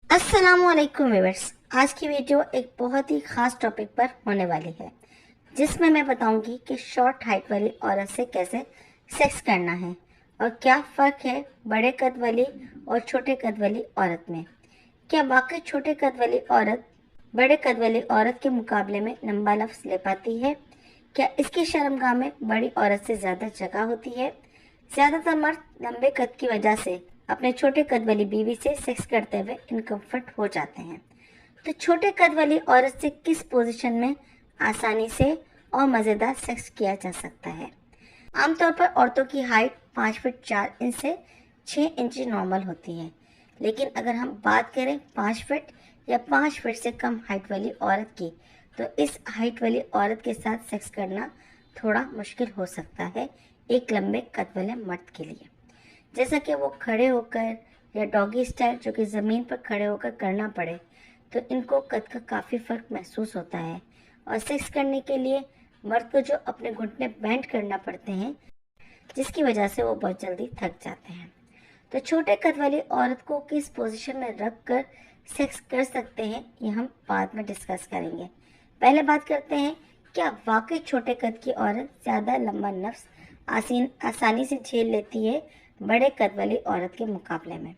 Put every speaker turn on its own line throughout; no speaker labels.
अस्सलामुअलैकुम व्यूअर्स। आज की वीडियो एक बहुत ही ख़ास टॉपिक पर होने वाली है, जिसमें मैं बताऊंगी कि शॉर्ट हाइट वाली औरत से कैसे सेक्स करना है और क्या फ़र्क है बड़े कद वाली और छोटे कद वाली औरत में। क्या वाकई छोटे कद वाली औरत बड़े कद वाली औरत के मुकाबले में लंबा लफ्ज़ ले पाती है? क्या इसकी शर्मगाह में बड़ी औरत से ज़्यादा जगह होती है? ज़्यादातर मर्द लंबे कद की वजह से अपने छोटे कद वाली बीवी से सेक्स करते हुए इनकम्फर्ट हो जाते हैं। तो छोटे कद वाली औरत से किस पोजीशन में आसानी से और मज़ेदार सेक्स किया जा सकता है? आमतौर पर औरतों की हाइट 5 फीट 4 इंच से 6 इंच नॉर्मल होती है, लेकिन अगर हम बात करें 5 फीट या 5 फीट से कम हाइट वाली औरत की, तो इस हाइट वाली औरत के साथ सेक्स करना थोड़ा मुश्किल हो सकता है एक लंबे कद वाले मर्द के लिए। जैसा कि वो खड़े होकर या डॉगी स्टाइल जो कि ज़मीन पर खड़े होकर करना पड़े, तो इनको कद का काफ़ी फ़र्क महसूस होता है और सेक्स करने के लिए मर्द को जो अपने घुटने बेंड करना पड़ते हैं, जिसकी वजह से वो बहुत जल्दी थक जाते हैं। तो छोटे कद वाली औरत को किस पोजीशन में रख कर सेक्स कर सकते हैं, ये हम बाद में डिस्कस करेंगे। पहले बात करते हैं, क्या वाकई छोटे कद की औरत ज़्यादा लंबा नफ्स आसानी से झेल लेती है बड़े कद वाली औरत के मुकाबले में?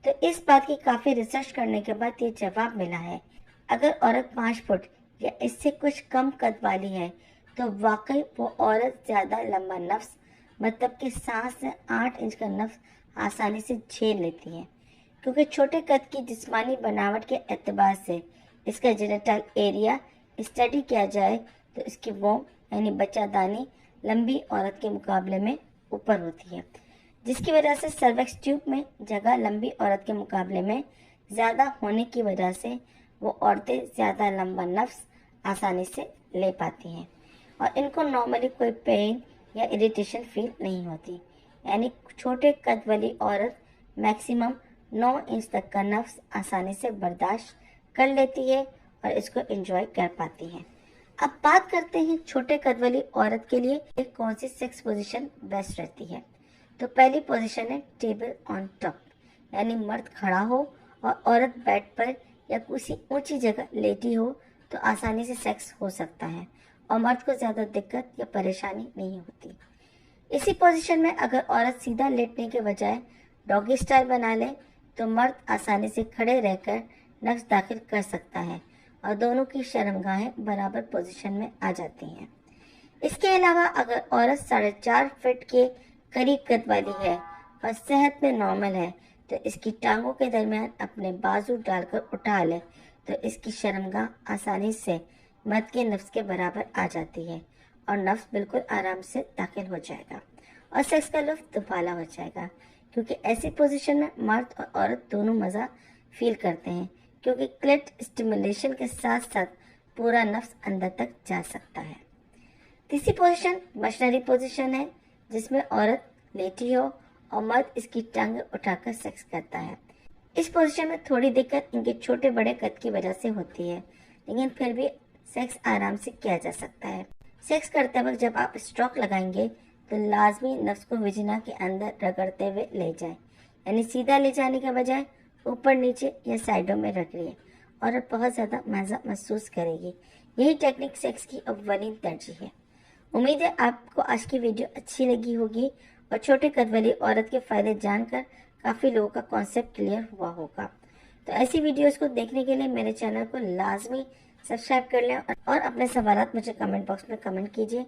तो इस बात की काफ़ी रिसर्च करने के बाद ये जवाब मिला है, अगर औरत 5 फुट या इससे कुछ कम कद वाली है, तो वाकई वो औरत ज़्यादा लंबा नफ्स मतलब कि 7 से 8 इंच का नफ्स आसानी से झेल लेती है, क्योंकि छोटे कद की जिस्मानी बनावट के एतबार से इसका जेनिटल एरिया स्टडी किया जाए तो इसकी वोम यानी बच्चादानी लंबी औरत के मुकाबले में ऊपर होती है, जिसकी वजह से सर्वेक्स ट्यूब में जगह लंबी औरत के मुकाबले में ज़्यादा होने की वजह से वो औरतें ज़्यादा लंबा नफ्स आसानी से ले पाती हैं और इनको नॉर्मली कोई पेन या इरिटेशन फील नहीं होती। यानी छोटे कद वाली औरत मैक्सिमम 9 इंच तक का नफ्स आसानी से बर्दाश्त कर लेती है और इसको एंजॉय कर पाती है। अब बात करते हैं छोटे कद वाली औरत के लिए कौन सी सेक्स पोजीशन बेस्ट रहती है। तो पहली पोजीशन है टेबल ऑन टॉप, यानी मर्द खड़ा हो और औरत बेड पर या किसी ऊंची जगह लेटी हो तो आसानी से सेक्स हो सकता है और मर्द को ज़्यादा दिक्कत या परेशानी नहीं होती। इसी पोजीशन में अगर औरत सीधा लेटने के बजाय डॉगी स्टाइल बना ले, तो मर्द आसानी से खड़े रहकर नफ्स दाखिल कर सकता है और दोनों की शर्मगाहें बराबर पोजीशन में आ जाती हैं। इसके अलावा अगर औरत 4.5 फीट के करीब कद वाली है और सेहत में नॉर्मल है, तो इसकी टांगों के दरमियान अपने बाजू डालकर उठा ले, तो इसकी शर्मगाह आसानी से मर्द के नफ्स के बराबर आ जाती है और नफ्स बिल्कुल आराम से दाखिल हो जाएगा और सेक्स का लुत्फ दुबाला हो जाएगा, क्योंकि ऐसी पोजीशन में मर्द और औरत दोनों मज़ा फील करते हैं, क्योंकि क्लिट स्टिमुलेशन के साथ साथ पूरा नफ्स अंदर तक जा सकता है। तीसरी पोजीशन मशनरी पोजीशन है, जिसमें औरत लेटी हो और मर्द इसकी टांग उठाकर सेक्स करता है। इस पोजीशन में थोड़ी दिक्कत इनके छोटे बड़े कद की वजह से होती है, लेकिन फिर भी सेक्स आराम से किया जा सकता है। सेक्स करते वक्त जब आप स्ट्रोक लगाएंगे तो लाजमी नफ्स को वजिना के अंदर रगड़ते हुए ले जाएं, यानी सीधा ले जाने के बजाय ऊपर नीचे या साइडों में रगड़िए और बहुत ज़्यादा मज़ा महसूस करेगी। यही टेक्निक सेक्स की अव्वलीन तरजीह है। उम्मीद है आपको आज की वीडियो अच्छी लगी होगी और छोटे कद वाली औरत के फ़ायदे जानकर काफ़ी लोगों का कॉन्सेप्ट क्लियर हुआ होगा। तो ऐसी वीडियोस को देखने के लिए मेरे चैनल को लाजमी सब्सक्राइब कर लें और अपने सवालात मुझे कमेंट बॉक्स में कमेंट कीजिए।